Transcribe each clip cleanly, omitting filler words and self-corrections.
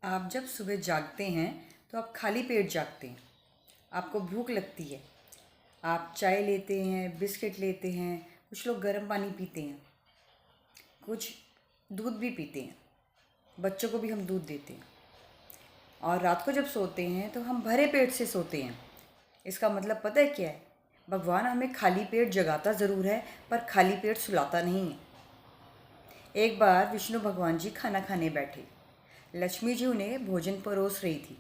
आप जब सुबह जागते हैं तो आप खाली पेट जागते हैं। आपको भूख लगती है। आप चाय लेते हैं, बिस्किट लेते हैं, कुछ लोग गर्म पानी पीते हैं, कुछ दूध भी पीते हैं। बच्चों को भी हम दूध देते हैं। और रात को जब सोते हैं तो हम भरे पेट से सोते हैं। इसका मतलब पता है क्या है? भगवान हमें खाली पेट जगाता ज़रूर है, पर खाली पेट सुलाता नहीं है। एक बार विष्णु भगवान जी खाना खाने बैठे। लक्ष्मी जी उन्हें भोजन परोस रही थी।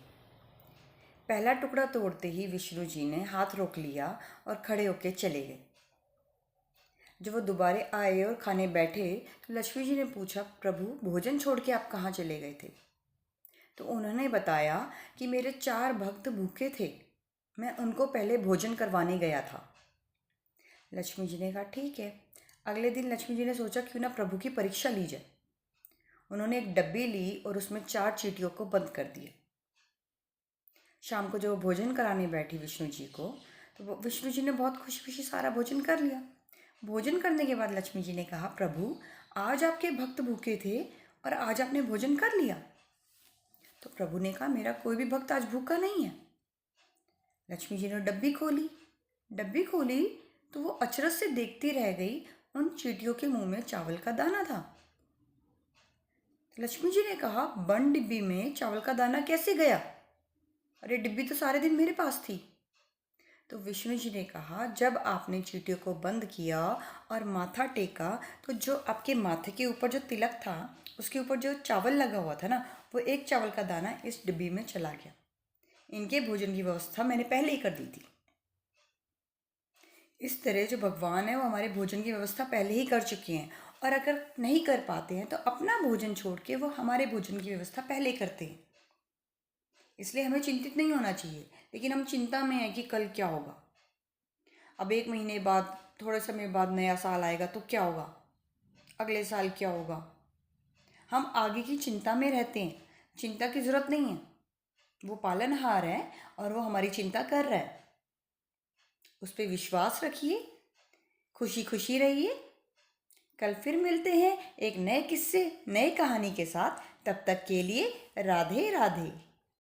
पहला टुकड़ा तोड़ते ही विष्णु जी ने हाथ रोक लिया और खड़े होकर चले गए। जब वो दोबारे आए और खाने बैठे तो लक्ष्मी जी ने पूछा, प्रभु भोजन छोड़ के आप कहाँ चले गए थे? तो उन्होंने बताया कि मेरे 4 भक्त भूखे थे, मैं उनको पहले भोजन करवाने गया था। लक्ष्मी जी ने कहा, ठीक है। अगले दिन लक्ष्मी जी ने सोचा क्यों ना प्रभु की परीक्षा ली जाए। उन्होंने एक डब्बी ली और उसमें 4 चींटियों को बंद कर दिया। शाम को जब वो भोजन कराने बैठी विष्णु जी को, तो विष्णु जी ने बहुत खुशी खुशी सारा भोजन कर लिया। भोजन करने के बाद लक्ष्मी जी ने कहा, प्रभु आज आपके भक्त भूखे थे और आज आपने भोजन कर लिया। तो प्रभु ने कहा, मेरा कोई भी भक्त आज भूखा नहीं है। लक्ष्मी जी ने डब्बी खोली तो वो अचरज से देखती रह गई। उन चींटियों के मुंह में चावल का दाना था। लक्ष्मी जी ने कहा, बंद डिब्बी में चावल का दाना कैसे गया? अरे डिब्बी तो सारे दिन मेरे पास थी। तो विष्णु जी ने कहा, जब आपने चींटियों को बंद किया और माथा टेका तो जो आपके माथे के ऊपर जो तिलक था उसके ऊपर जो चावल लगा हुआ था ना, वो एक चावल का दाना इस डिब्बी में चला गया। इनके भोजन की व्यवस्था मैंने पहले ही कर दी थी। इस तरह जो भगवान है वो हमारे भोजन की व्यवस्था पहले ही कर चुके हैं, और अगर नहीं कर पाते हैं तो अपना भोजन छोड़ के वो हमारे भोजन की व्यवस्था पहले करते हैं। इसलिए हमें चिंतित नहीं होना चाहिए, लेकिन हम चिंता में हैं कि कल क्या होगा। अब 1 महीने बाद, थोड़े समय बाद नया साल आएगा तो क्या होगा, अगले साल क्या होगा। हम आगे की चिंता में रहते हैं। चिंता की ज़रूरत नहीं है। वो पालनहार है और वो हमारी चिंता कर रहा है। उस पर विश्वास रखिए, खुशी खुशी रहिए। कल फिर मिलते हैं एक नए किस्से, नए कहानी के साथ। तब तक के लिए राधे राधे।